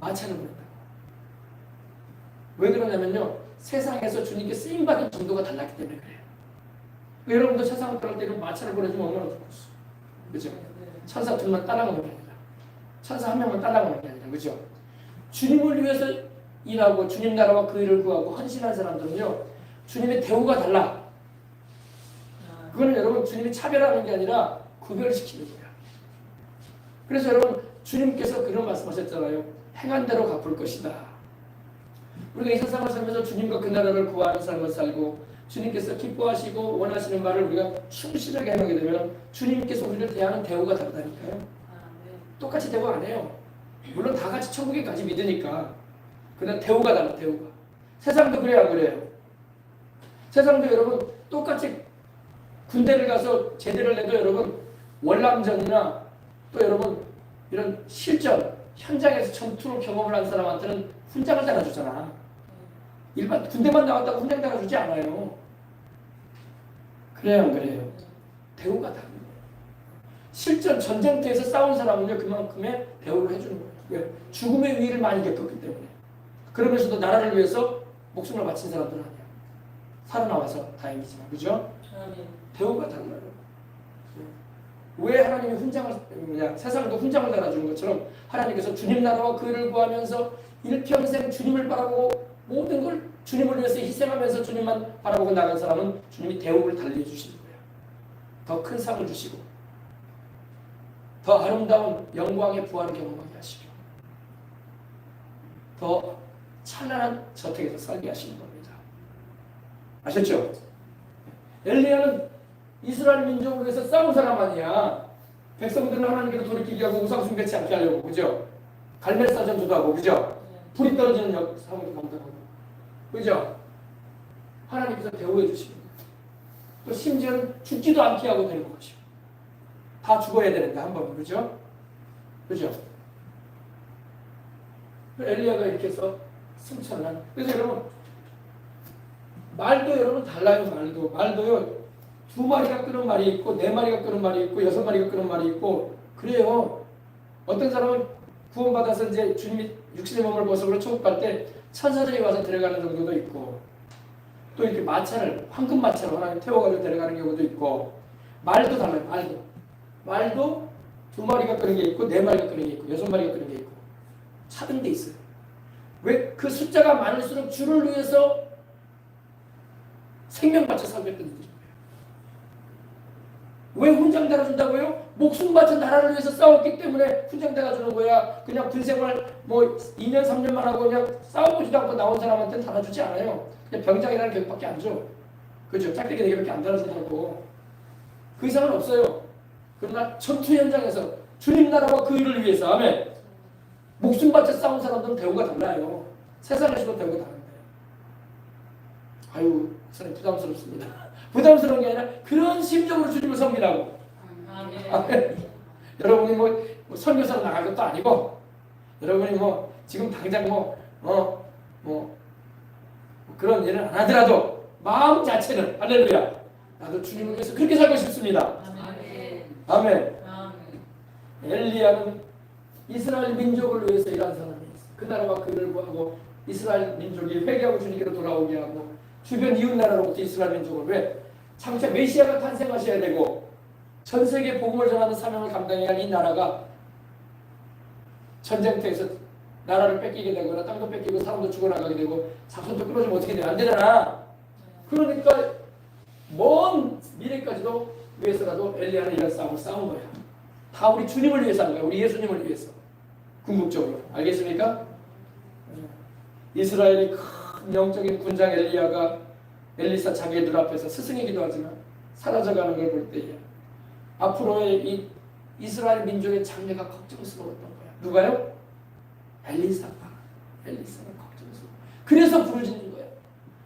마차를 보낸다고. 왜 그러냐면요. 세상에서 주님께 쓰임받은 정도가 달랐기 때문에 그래요. 여러분도 세상을 떠날 때는 마차를 보내주면 얼마나 좋겠어. 그죠? 천사 2명 따라가는 게 아니라 천사 1명만 따라가는 게 아니라 그죠? 주님을 위해서 일하고 주님 나라와 그 일을 구하고 헌신한 사람들은요. 주님의 대우가 달라. 그거는 여러분 주님이 차별하는 게 아니라 구별시키는 거야. 그래서 여러분 주님께서 그런 말씀하셨잖아요. 행한 대로 갚을 것이다. 우리가 이 세상을 살면서 주님과 그 나라를 구하는 삶을 살고 주님께서 기뻐하시고 원하시는 말을 우리가 충실하게 해나가게 되면 주님께서 우리를 대하는 대우가 다르다니까요. 똑같이 대우 안 해요. 물론 다 같이 천국에 가지 믿으니까. 그러나 대우가 달라. 대우가. 세상도 그래요 안 그래요? 세상도 여러분 똑같이 군대를 가서 제대를 내도 여러분 월남전이나 또 여러분 이런 실전 현장에서 전투를 경험을 한 사람한테는 훈장을 달아주잖아. 일반 군대만 나왔다고 훈장 달아주지 않아요. 그래요 안 그래요? 대우가 다른 거예요. 실전 전쟁터에서 싸운 사람은요 그만큼의 대우를 해주는 거예요. 왜? 죽음의 위를 많이 겪었기 때문에. 그러면서도 나라를 위해서 목숨을 바친 사람들은 아니야. 살아나와서 다행이지만 그죠? 대우가 달라요. 왜 하나님이 훈장을 세상도 훈장을 달아주는 것처럼 하나님께서 주님 나라와 그 일을 구하면서 일평생 주님을 바라보고 모든 걸 주님을 위해서 희생하면서 주님만 바라보고 나간 사람은 주님이 대우를 달리해주시는 거예요. 더 큰 상을 주시고 더 아름다운 영광의 부활을 경험하게 하시고 더 찬란한 저택에서 살게 하시는 겁니다. 아셨죠? 엘리야는 이스라엘 민족을 위해서 싸운 사람 아니야. 백성들은 하나님께로 돌이키게 하고 우상숭배치 않게 하려고 그죠? 갈멜사전도 하고 그죠? 불이 떨어지는 상황도 감당하고 그죠? 하나님께서 대우해 주시고 또 심지어는 죽지도 않게 하고 되는 것이고 다 죽어야 되는데 한 번 그죠? 그죠? 엘리야가 이렇게 해서 승천한. 그래서 여러분 말도 여러분 달라요. 말도요 2마리가 끄는 말이 있고 4마리가 끄는 말이 있고 6마리가 끄는 말이 있고 그래요. 어떤 사람은 구원받아서 이제 주님이 육신의 몸을 벗어서 천국 갈 때 천사들이 와서 데려가는 정도도 있고 또 이렇게 마차를 황금 마차로 하나님 태워가지고 데려가는 경우도 있고 말도 달라요. 말도 2마리가 끄는 게 있고 4마리가 끄는 게 있고 6마리가 끄는 게 있고 차등 데 있어요. 왜? 그 숫자가 많을수록 주를 위해서 생명 바쳐 살겠다는 거예요. 왜 훈장 달아준다고요? 목숨 바쳐 나라를 위해서 싸웠기 때문에 훈장 달아주는 거야. 그냥 군생활 뭐 2년 3년만 하고 그냥 싸워보지도 않고 나온 사람한테는 달아주지 않아요. 그냥 병장이라는 계급밖에 안 줘. 그죠? 짝대기 4개밖에 안 달아준다고. 그 이상은 없어요. 그러나 전투 현장에서 주님 나라와 그 일을 위해서 아멘. 목숨 바쳐 싸운 사람들은 대우가 달라요. 세상에서도 대우가 다른데. 아유, 선생님 부담스럽습니다. 부담스러운 게 아니라 그런 심정으로 주님을 섬기라고. 여러분이 뭐 선교사로 나갈 것도 아니고 여러분이 뭐 지금 당장 그런 일을 안 하더라도 마음 자체는 할렐루야. 나도 주님을 위해서 그렇게 살고 싶습니다. 아멘. 엘리야는 이스라엘 민족을 위해서 일한 사람이었어요. 그 나라와 그 일을 구하고 이스라엘 민족이 회개하고 주님께로 돌아오게 하고 주변 이웃 나라로부터 이스라엘 민족을 왜 장차 메시아가 탄생하셔야 되고 전 세계 복음을 전하는 사명을 감당해야 할 이 나라가 전쟁터에서 나라를 뺏기게 되거나 땅도 뺏기고 사람도 죽어나가게 되고 자손도 끊어지면 어떻게 돼요? 안 되잖아. 그러니까 먼 미래까지도 위해서라도 엘리야는 이런 싸움을 싸운 거야. 다 우리 주님을 위해서 하는 거야. 우리 예수님을 위해서. 궁극적으로. 알겠습니까? 이스라엘의 큰 영적인 군장 엘리야가 엘리사 자기의 눈 앞에서 스승이기도 하지만 사라져가는 걸 볼 때에 앞으로의 이 이스라엘 민족의 장래가 걱정스러웠던 거야. 누가요? 엘리사가 걱정스러워. 그래서 부르짖는 거야.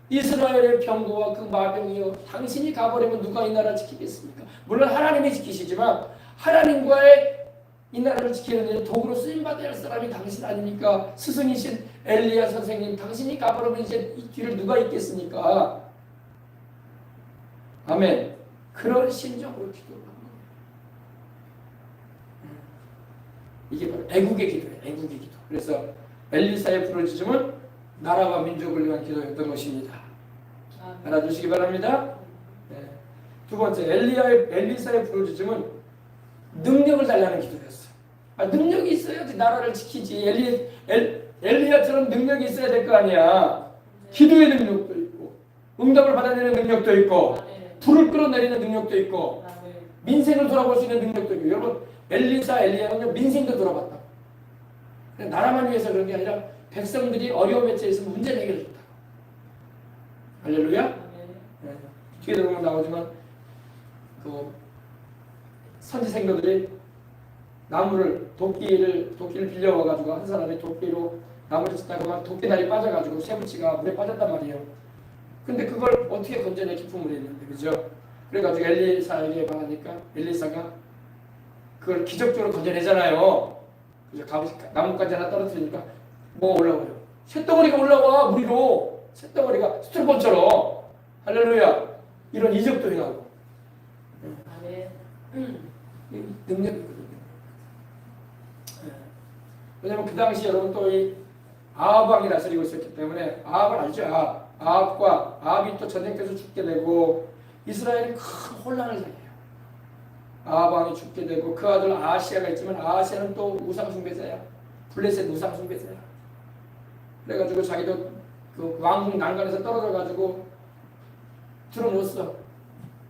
이스라엘의 병거와 그 마병이여 당신이 가버리면 누가 이 나라 지키겠습니까? 물론 하나님이 지키시지만 하나님과의 이 나라를 지키는 데 도구로 쓰임받아야 할 사람이 당신 아닙니까? 스승이신 엘리야 선생님, 당신이 가버리면 이제 이 뒤를 누가 잇겠습니까? 아멘. 그런 심정으로 기도를 하는 거예요. 이게 바로 애국의 기도예요. 애국의 기도. 그래서 엘리사의 부르짖음은 나라와 민족을 위한 기도였던 것입니다. 알아두시기 바랍니다. 네. 두 번째, 엘리사의 부르짖음은 능력을 달라는 기도였어요. 능력이 있어야지 나라를 지키지. 엘리야처럼 능력이 있어야 될 거 아니야. 기도의 능력도 있고 응답을 받아내는 능력도 있고 불을 끌어내리는 능력도 있고 민생을 돌아볼 수 있는 능력도 있고. 여러분 엘리야는요 민생도 돌아봤다. 나라만 위해서 그런 게 아니라 백성들이 어려움에 처해서 문제를 해결해 줬다. 할렐루야. 네. 뒤에 들어보면 나오지만 그 선지 생도들이 도끼를 빌려와가지고 한 사람이 도끼로 나무를 짓다가 도끼날이 빠져가지고 쇠붙이가 물에 빠졌단 말이에요. 근데 그걸 어떻게 건져내 깊은 물에 있는데, 그죠? 그래가지고 엘리사에게 말하니까 엘리사가 그걸 기적적으로 건져내잖아요. 그죠? 나뭇가지 하나 떨어뜨리니까 뭐가 올라와요. 쇳덩어리가 올라와. 물 위로 쇳덩어리가 스트로폼처럼. 할렐루야. 이런 이적도 행하고. 능력이거든요. 왜냐면 그 당시 여러분 또 이 아합 왕이 다스리고 있었기 때문에 아합을 알죠. 아합이 또 전쟁터에서 죽게 되고 이스라엘이 큰 혼란을 당해요. 아합 왕이 죽게 되고 그 아들 아하시아가 있지만 아하시아는 또 우상숭배자야. 블레셋 우상숭배자야. 그래가지고 자기도 그 왕궁 난간에서 떨어져가지고 들어놓았어.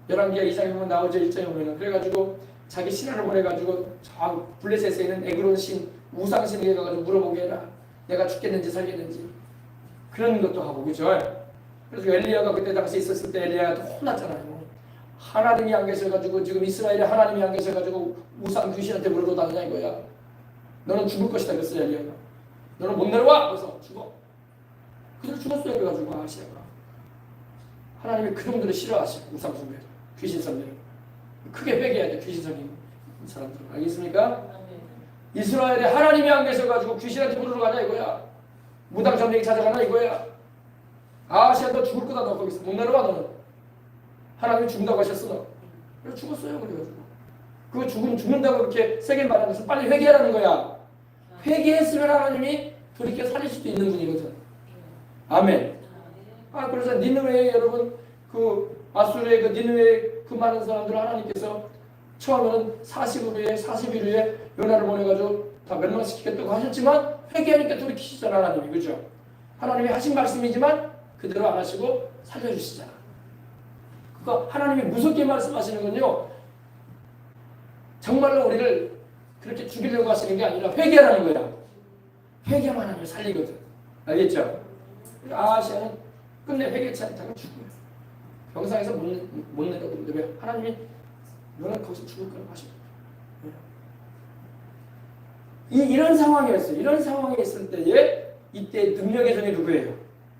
열왕기하 2장에 보면 나오죠. 1장에 보면. 그래가지고 자기 신하를 보내가지고 저 블레셋에 있는 에그론 신 우상신에게 가가지고 물어보게 해라. 내가 죽겠는지 살겠는지. 그런 것도 하고, 그죠? 그래서 엘리야가 그때 당시 있었을 때 엘리야가 또 혼났잖아요. 하나님이 안 계셔가지고 지금 이스라엘에 하나님이 안 계셔가지고 우상 귀신한테 물어도 다니냐 이거야. 너는 죽을 것이다 그랬어요. 엘리야가. 너는 못 내려와. 그래서 죽어. 그래서 죽었어요. 그래가지고 아시아가. 하나님이 그 정도로 싫어하시고 우상 숭배, 귀신 선배 크게 빼게 돼. 귀신 선배 사람들 알겠습니까? 이스라엘에 하나님이 안 계셔가지고 귀신한테 물으러 가냐 이거야. 무당 전쟁이 찾아가나 이거야. 아시아 너 죽을 거다. 너 거기서 못 내려와. 너는 하나님이 죽는다고 하셨어. 너. 그래서 죽었어요. 그래가지고 그거 죽는다고 그렇게 세게 말하는 것은 빨리 회개하라는 거야. 회개했으면 하나님이 돌이켜 살릴 수도 있는 분이거든. 아멘. 그래서 니느웨에 여러분 그 아수르의 그 니느웨 그 많은 사람들 하나님께서 처음에는 40일 후에 요나를 보내가지고 다 멸망시키겠다고 하셨지만 회개하니까 돌이키시잖아 하나님이. 그죠? 하나님이 하신 말씀이지만 그대로 안 하시고 살려주시잖아. 그러니까 하나님이 무섭게 말씀하시는 건요 정말로 우리를 그렇게 죽이려고 하시는 게 아니라 회개하라는 거야. 회개하면 하나님을 살리거든. 알겠죠? 아시아는 끝내 회개치 않다가 죽어요. 병상에서 못 내려오는데 왜? 하나님이 너는 거기서 죽을 거라고 하시는 거예요. 이런 상황이었어요. 이런 상황에 있을 때에 이때 능력의 종이 누구예요?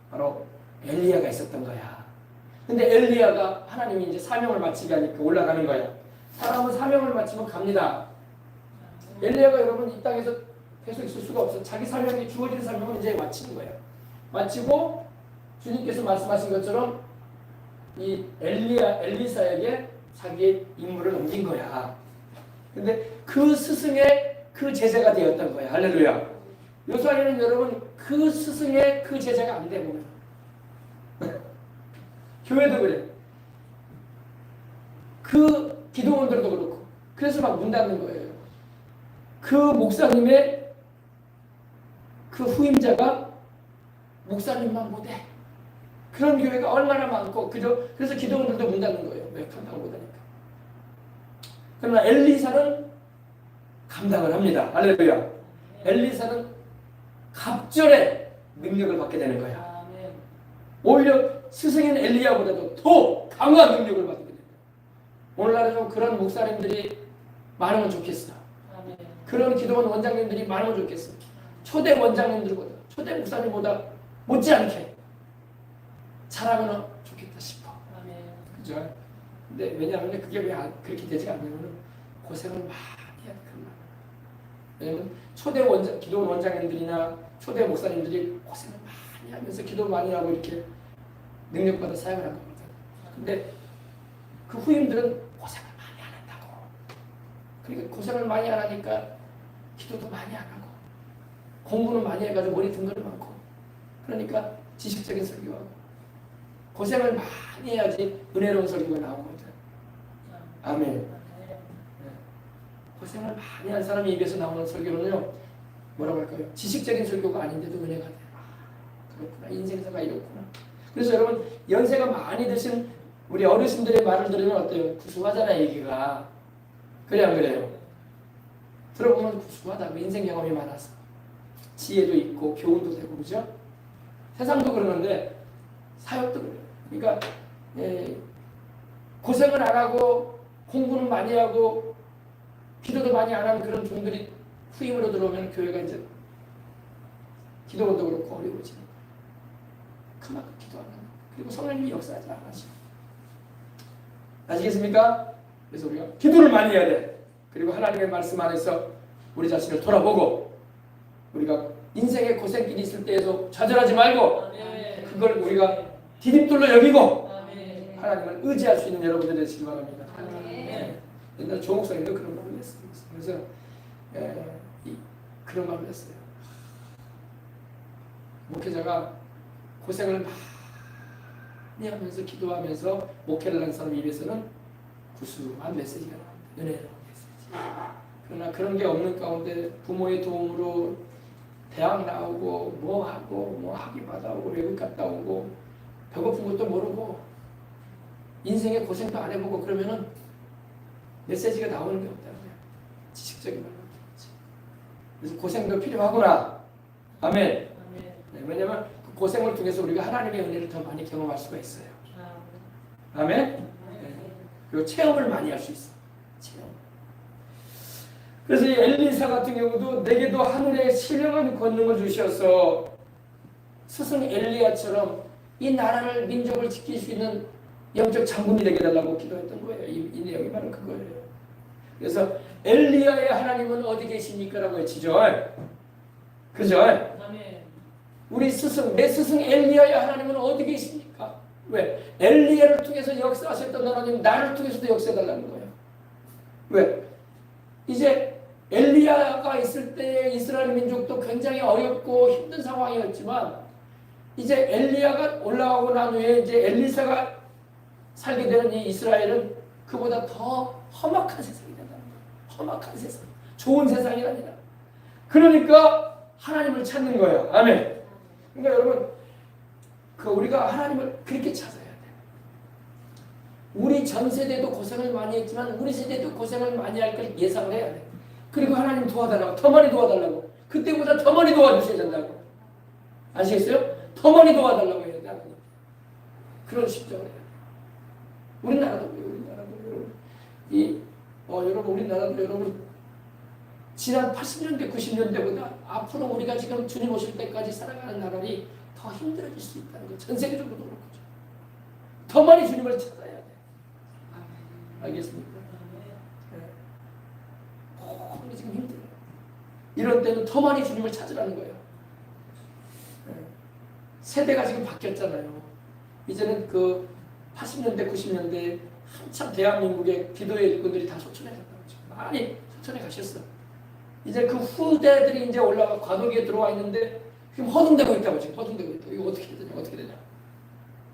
바로 엘리야가 있었던 거야. 근데 엘리야가 하나님이 이제 사명을 마치게 하니까 올라가는 거야. 사람은 사명을 마치면 갑니다. 엘리야가 여러분 이 땅에서 계속 있을 수가 없어. 자기 사명이 주어진 사명을 이제 마치는 거예요. 마치고 주님께서 말씀하신 것처럼 이 엘리사에게 자기의 임무를 넘긴 거야. 근데 그 스승의 그 제자가 되었던 거야. 할렐루야. 요사이는 여러분 그 스승의 그 제자가 안 돼 보면 교회도 그래. 그 기도원들도 그렇고 그래서 막 문 닫는 거예요. 그 목사님의 그 후임자가 목사님만 못해. 그런 교회가 얼마나 많고 그래서 기도원들도 문 닫는 거예요. 왜 감당을 못하니까. 그러나 엘리사는 감당을 합니다. 할렐루야. 엘리사는 갑절에 능력을 받게 되는 거야. 오히려 스승인 엘리야보다도 더 강한 능력을 받게 됩니다. 오늘날에 좀 그런 목사님들이 많으면 좋겠어. 그런 기도원 원장님들이 많으면 좋겠어. 초대 원장님들보다, 초대 목사님보다 못지않게 잘하면 좋겠다 싶어. 그죠? 근데 왜냐하면 그게 왜 그렇게 되지 않냐면 고생을 많이 해야 된다. 왜냐면 초대 기도원 원장님들이나 초대 목사님들이 고생을 많이 하면서 기도 많이 하고 이렇게 능력받아 사역을 한 겁니다. 근데 그 후임들은 고생을 많이 안 한다고. 그러니까 고생을 많이 안 하니까 기도도 많이 안 하고 공부는 많이 해가지고 머리 둥근이 많고 그러니까 지식적인 설교하고 고생을 많이 해야지 은혜로운 설교가 나오거든. 아멘. 고생을 많이 한 사람이 입에서 나오는 설교는요 뭐라고 할까요? 지식적인 설교가 아닌데도 은혜가 돼. 그렇구나. 인생사가 이렇구나. 그래서 여러분 연세가 많이 드신 우리 어르신들의 말을 들으면 어때요? 구수하잖아요 얘기가. 그래 안 그래요? 들어보면 구수하다고. 인생 경험이 많아서 지혜도 있고 교훈도 되고 그죠? 세상도 그러는데 사역도 그래요. 그러니까 고생을 안 하고 공부는 많이 하고 기도도 많이 안 하는 그런 분들이 후임으로 들어오면 교회가 이제 기도원도 그렇고 어려워지는 거예요. 그만큼 기도 안 하는 거예요. 그리고 성령님이 역사하지 않으시고. 아시겠습니까? 그래서 우리가 기도를 많이 해야 돼. 그리고 하나님의 말씀 안에서 우리 자신을 돌아보고 우리가 인생의 고생길이 있을 때에도 좌절하지 말고 그걸 우리가 디딤돌로 여기고 하나님을 의지할 수 있는 여러분들 되시기 바랍니다. 옛날 조 목사님도 그런 말을 했어요. 그래서 그런 말을 했어요. 목회자가 고생을 많이 하면서 기도하면서 목회를 하는 사람 입에서는 구수한 메시지가 나옵니다. 은혜로운 메시지. 그러나 그런 게 없는 가운데 부모의 도움으로 대학 나오고 뭐 하고 뭐 학위 받아오고 외국 갔다 오고 배고픈 것도 모르고 인생의 고생도 안 해보고 그러면은 메시지가 나오는 게 없다는 거예요. 지식적인 말로. 그래서 고생도 필요하구나. 아멘. 네, 왜냐하면 그 고생을 통해서 우리가 하나님의 은혜를 더 많이 경험할 수가 있어요. 아멘. 네. 그리고 체험을 많이 할 수 있어. 체험. 그래서 이 엘리사 같은 경우도 내게도 하늘의 신령한 권능을 주셔서 스승 엘리야처럼 이 나라를 민족을 지킬 수 있는 영적 장군이 되게 달라고 기도했던 거예요. 이 내용이 바로 그거예요. 그래서 엘리야의 하나님은 어디 계십니까? 라고 외치죠. 그죠? 우리 스승, 내 스승 엘리야의 하나님은 어디 계십니까? 왜? 엘리야를 통해서 역사하셨던 하나님 나를 통해서도 역사해달라는 거예요. 왜? 이제 엘리야가 있을 때 이스라엘 민족도 굉장히 어렵고 힘든 상황이었지만 이제 엘리야가 올라오고 난 후에 이제 엘리사가 살게 되는 이 이스라엘은 그보다 더 험악한 세상이 된다는 거예요. 험악한 세상. 좋은 세상이 아니라. 그러니까 하나님을 찾는 거예요. 아멘. 그러니까 여러분 우리가 하나님을 그렇게 찾아야 돼요. 우리 전 세대도 고생을 많이 했지만 우리 세대도 고생을 많이 할 걸 예상을 해야 돼요. 그리고 하나님 도와달라고. 더 많이 도와달라고. 그때보다 더 많이 도와주셔야 된다고. 아시겠어요? 더 많이 도와달라고 해야 돼. 그런 심정을 해요. 우리나라도 여러분 우리나라도 여러분 지난 80년대 90년대보다 앞으로 우리가 지금 주님 오실 때까지 살아가는 나라이 더 힘들어질 수 있다는 거. 전 세계적으로 그런 거죠. 더 많이 주님을 찾아야 돼. 알겠습니까? 우리 지금 힘들어요. 이런 때는 더 많이 주님을 찾으라는 거예요. 세대가 지금 바뀌었잖아요. 이제는 그 80년대, 90년대 한참 대한민국의 기도의 일꾼들이 다 소천에 갔다고 하죠. 많이 소천에 가셨어. 이제 그 후대들이 이제 올라가 과도기에 들어와 있는데 지금 허둥대고 있다고. 지금 허둥대고 있다고. 이거 어떻게 되냐, 어떻게 되냐.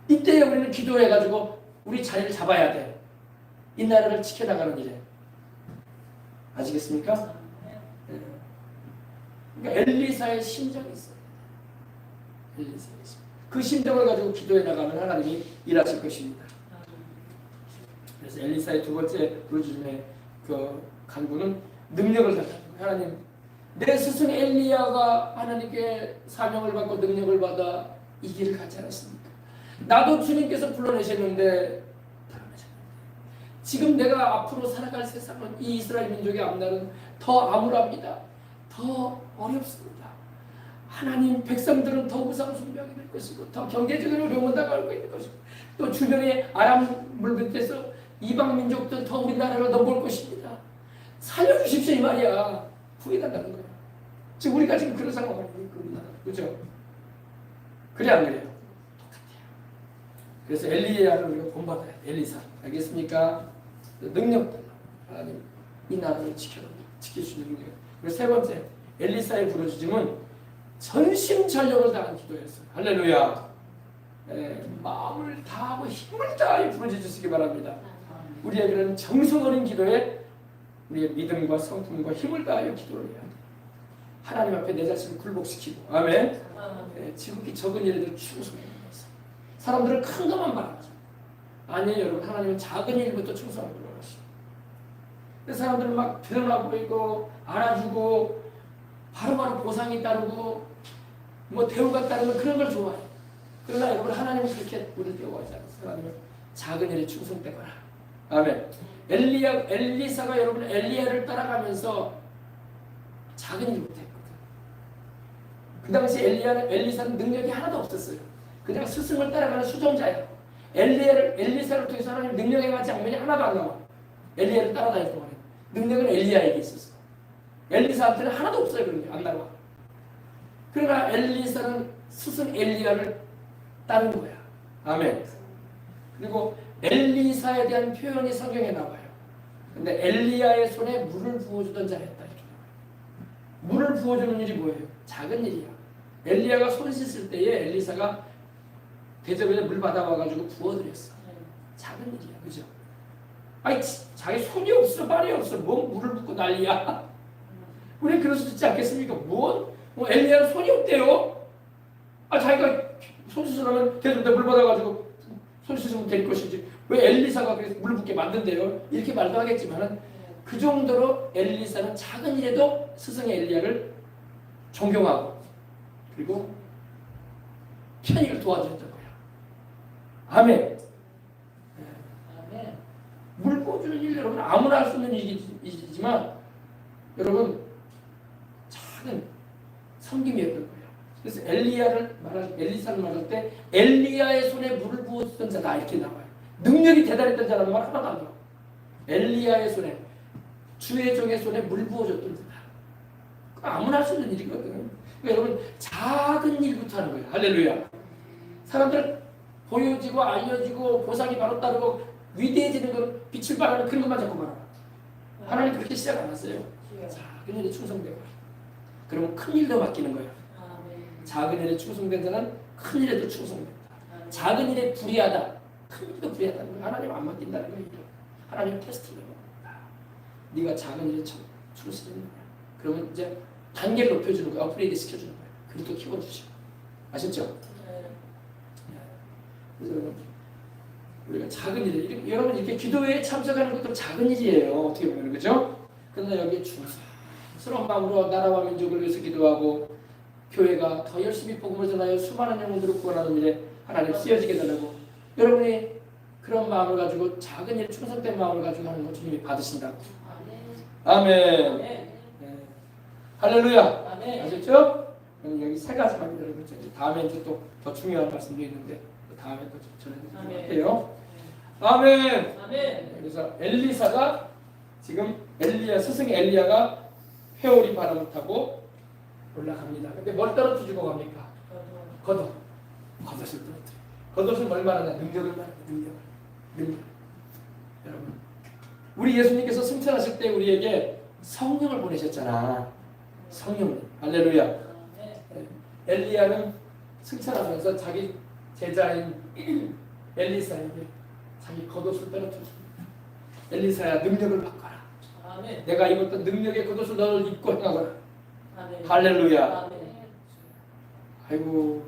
이때 우리는 기도해가지고 우리 자리를 잡아야 돼. 이 나라를 지켜나가는 일에. 아시겠습니까? 그러니까 엘리사의 심정이 있어요. 엘리사의 심정. 그 심정을 가지고 기도해 나가면 하나님이 일하실 것입니다. 그래서 엘리사의 두 번째 부르짖음의 그 간구는 능력을 달라는 거예요. 하나님, 내 스승 엘리야가 하나님께 사명을 받고 능력을 받아 이 길을 가지 않았습니까? 나도 주님께서 불러내셨는데 지금 내가 앞으로 살아갈 세상은 이 이스라엘 민족의 앞날은 더 암울합니다. 더 어렵습니다. 하나님, 백성들은 더 우상 숭배하게 될 것이고 더 경제적인 어려움을 당하게 될 것이고 또 주변의 아람 물밑에서 이방 민족들 더 우리나라를 넘볼 것입니다. 살려주십시오 이 말이야. 후회한다는 거야. 지금 우리가 지금 그런 상황 아닙니까? 우리나라. 그죠? 그래 안 그래요? 똑같아요. 그래서 엘리야를 우리가 본받아야 돼. 엘리사. 알겠습니까? 능력 달라. 하나님 이 나라를 지킬 수 있는 능력. 그리고 세 번째 엘리사의 부르짖음은 전심전력을 다한 기도였어요. 할렐루야. 마음을 다하고 힘을 다해 부르짖으시기 바랍니다. 우리의 그런 정성 어린 기도에 우리의 믿음과 성품과 힘을 다하여 기도를 해야 돼. 하나님 앞에 내 자신을 굴복시키고. 아멘. 지극히 적은 일에도 충성해야 돼서. 사람들은 큰 것만 바라죠. 아니에요 여러분. 하나님은 작은 일부터 충성하고 그러시죠. 사람들은 막 드러나 보이고 알아주고 바로바로 보상이 따르고 뭐 대우가 따르면 그런 걸 좋아해요. 그러나 여러분 하나님은 그렇게 우리를 대우하지 않으세요. 하나님은 작은 일에 충성되거라. 아멘. 엘리사가 여러분 엘리야를 따라가면서 작은 일 못했거든. 그 당시 엘리사는 능력이 하나도 없었어요. 그냥 스승을 따라가는 수종자예요. 엘리사를 통해서 하나님 능력에 맞지 장면이 하나도 안 나와. 엘리야를 따라다닐 동안에 능력은 엘리야에게 있었어. 엘리사한테는 하나도 없어요. 그런 게 안 나와. 그러나 엘리사는 스승 엘리야를 따른 거야. 아멘. 그리고 엘리사에 대한 표현이 성경에 나와요. 근데 엘리야의 손에 물을 부어주던 자였다. 이렇게 나와요. 물을 부어주는 일이 뭐예요? 작은 일이야. 엘리야가 손 씻을 때에 엘리사가 대접에 물 받아와가지고 부어드렸어. 작은 일이야. 그죠? 아니 자기 손이 없어 발이 없어 뭐 물을 붓고 난리야. 우리 그럴 수 있지 않겠습니까? 뭐 엘리야는 손이 없대요. 자기가 손 씻으려면 대접에 물 받아가지고 손 씻으면 될 것이지 왜 엘리사가 그래서 물 붓게 만든대요? 이렇게 말도 하겠지만은 그 정도로 엘리사는 작은 일에도 스승 엘리야를 존경하고 그리고 편의를 도와줬던 거야. 아멘. 아멘. 물 부어주는 일 여러분 아무나 할 수 있는 일이지만 여러분 작은 섬김이었던 거예요. 그래서 엘리사를 말할 때 엘리야의 손에 물을 부었던 자다 이렇게 나와요. 능력이 대단했던 자라는 말 하나도 안 나와. 엘리야의 손에 주의 종의 손에 물 부어줬던 자다. 아무나 할 수 있는 일이거든. 그러니까 여러분 작은 일부터 하는 거예요. 할렐루야. 사람들은 보여지고 알려지고 보상이 바로 따르고 위대해지는 건 빛을 발하는 그런 것만 자꾸 말하고 하나님 그렇게 시작 안 했어요. 작은 일에 충성되고 그러면 큰 일도 맡기는 거예요. 작은 일에 충성된 자는 큰 일에도 충성된다. 작은 일에 불의하다. 큰 일도 불의하다는 걸 하나님 안 맡긴다는 거예요. 하나님 테스트를 해봅니다. 네가 작은 일에 충실했느냐. 그러면 이제 단계를 높여주는 거예요. 업그레이드 시켜주는 거예요. 그리고 또 키워주시고. 아셨죠? 그래서 우리가 작은 일, 여러분 이렇게 기도회에 참석하는 것도 작은 일이에요. 어떻게 보면 그죠? 그러나 여기에 충성스러운 마음으로 나라와 민족을 위해서 기도하고 교회가 더 열심히 복음을 전하여 수많은 영혼들을 구원하는 일에 하나님 쓰여지게 달라고 여러분이 그런 마음을 가지고 작은 일 충성된 마음을 가지고 하는 것 주님이 받으신다고. 아멘. 아멘. 네. 할렐루야. 아멘. 아셨죠? 여기 세 가지만 여러분 다음에 이제 또 더 중요한 말씀도 있는데 다음에 또 전해드리도록 할게요. 아멘. 아멘. 그래서 엘리사가 지금 스승 엘리야가 회오리 바람을 타고 올라갑니다. 근데 뭘 떨어뜨리고 갑니까? 겉옷을 떨어뜨려. 겉옷은 뭘 말하냐? 능력을 말하냐? 능력. 여러분, 우리 예수님께서 승천하실 때 우리에게 성령을 보내셨잖아. 성령님. 할렐루야. 엘리야는 승천하면서 자기 제자인 엘리사에게 자기 겉옷을 떨어뜨렸습니다. 엘리사야, 능력을 바꿔라. 아멘. 내가 입었던 능력의 겉옷을 너를 입고 행하거라. 아멘. 할렐루야. 아멘. 아이고,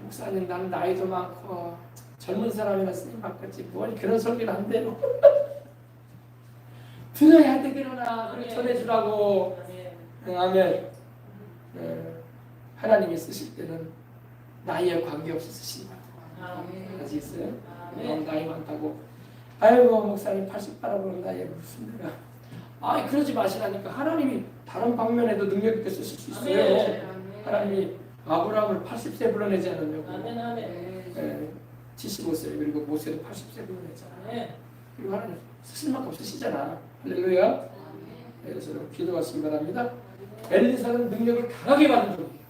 목사님 나는 나이도 많고 젊은 사람이나 스님 바꿨지 뭘 그런 소리를 한대요. 들어야 되겠구나. 그걸 전해주라고. 아멘. 하나님이 쓰실 때는 나이에 관계없이 쓰신다. 아시겠어요? 너무 나이 많다고. 아이고 목사님 80 바라보는 나이에 무슨 내가. 아 그러지 마시라니까. 하나님이 다른 방면에도 능력 있게 쓰실 수 있어요. 하나님이 아브라함을 80세 불러내지 않았냐고. 아멘. 아멘. 75세 그리고 모세도 80세 불러내잖아. 아멘. 그리고 하나님 쓰실 만큼 쓰시잖아. 할렐루야. 그래서 기도하시기 바랍니다. 엘리사는 능력을 강하게 받은 종이에요.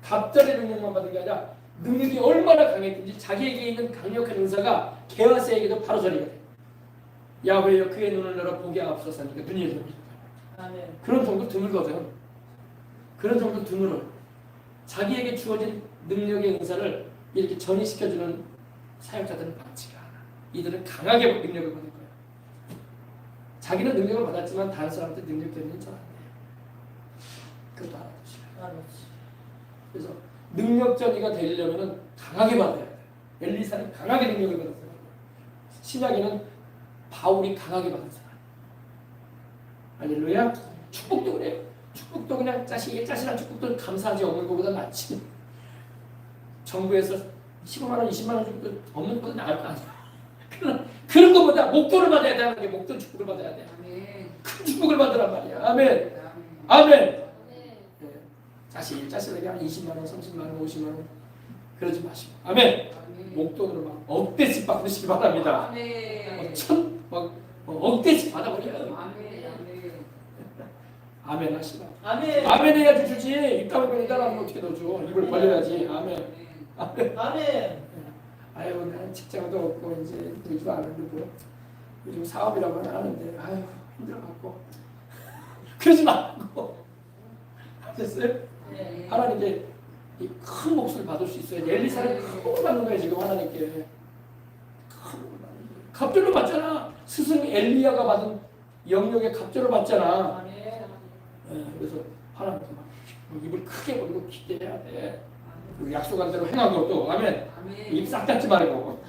갑자기 능력만 받은 게 아니라 능력이 얼마나 강했든지 자기에게 있는 강력한 은사가 게하스에게도 바로 전이가 돼요. 야훼여 그의 눈을 열어 보게 하옵소서니까 눈이 열립니다. 아멘. 그런 정도 드물거든. 그런 정도 드물어요. 자기에게 주어진 능력의 은사를 이렇게 전이시켜주는 사역자들은 많지가 않아. 이들은 강하게 능력을 받을 거예요. 자기는 능력을 받았지만 다른 사람한테 능력 때문에 잘안 돼요. 그것도 알아두시고요. 그래서 능력 전이가 되려면 강하게 받아야 돼요. 엘리사는 강하게 능력을 받았어요. 신약에는 바울이 강하게 받은 사람. 할렐루야. 축복도 그래요. 축복도 그냥 짜실한 축복도 감사하지 없는 것보다 낫지. 정부에서 15만 원, 20만 원 주고 없는 것보다 나을 거 아니야. 그런 것보다 목돈을 받아야 되는 게 목돈 축복을 받아야 돼. 큰 축복을 받으란 말이야. 아멘. 아멘. 자신에게 한 20만 원, 30만 원, 50만 원 그러지 마시고. 아멘. 목돈으로 막 억대씩 받으시기 바랍니다. 억대씩 받아버려야 돼. 아멘 하시라. 아멘. 아멘 해야지 주지. 입 다물고 따라하면 어떻게 넣어줘. 입을 벌려야지. 아멘. 아멘. 아멘. 아유 나는 직장도 없고 이제 되지도 않은데 뭐 요즘 사업이라고 하는데 아유 힘들어갖고 그러지 말고 됐어요? 네. 하나님께 이 큰 몫을 받을 수 있어요. 엘리사는 큰 몫을 받는 거예요 지금 하나님께. 큰 몫을 받는 거예요. 갑절로 받잖아. 스승 엘리야가 받은 영역의 갑절을 받잖아. 아멘. 그래서 하나님께 막 입을 크게 벌리고 기대해야 돼. 약속한 대로 행한 것도 아멘. 입 싹 닫지 말고.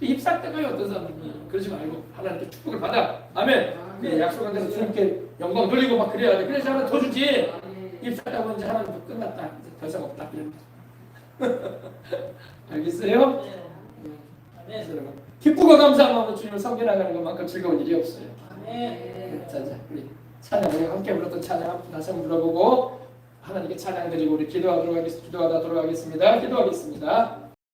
입 싹 닫아요 어떤 사람들은. 그러지 말고 하나님께 축복을 받아. 아멘. 약속한 대로 주님께 영광 돌리고 막 그래야 돼. 그래서 하나 더 주지. 입 싹 닫고 이제 하나님 끝났다. 이제 더 이상 없다. 이런 알겠어요? 아멘. 여러분 기쁘고 감사한 마음으로 주님을 섬겨 나가는 것만큼 즐거운 일이 없어요. 아멘. 자, 우리 찬양 우리 함께 불렀던 찬양 다시 한번 불러보고 하나님께 찬양 드리고 우리 기도하도록 하겠습니다. 기도하겠습니다.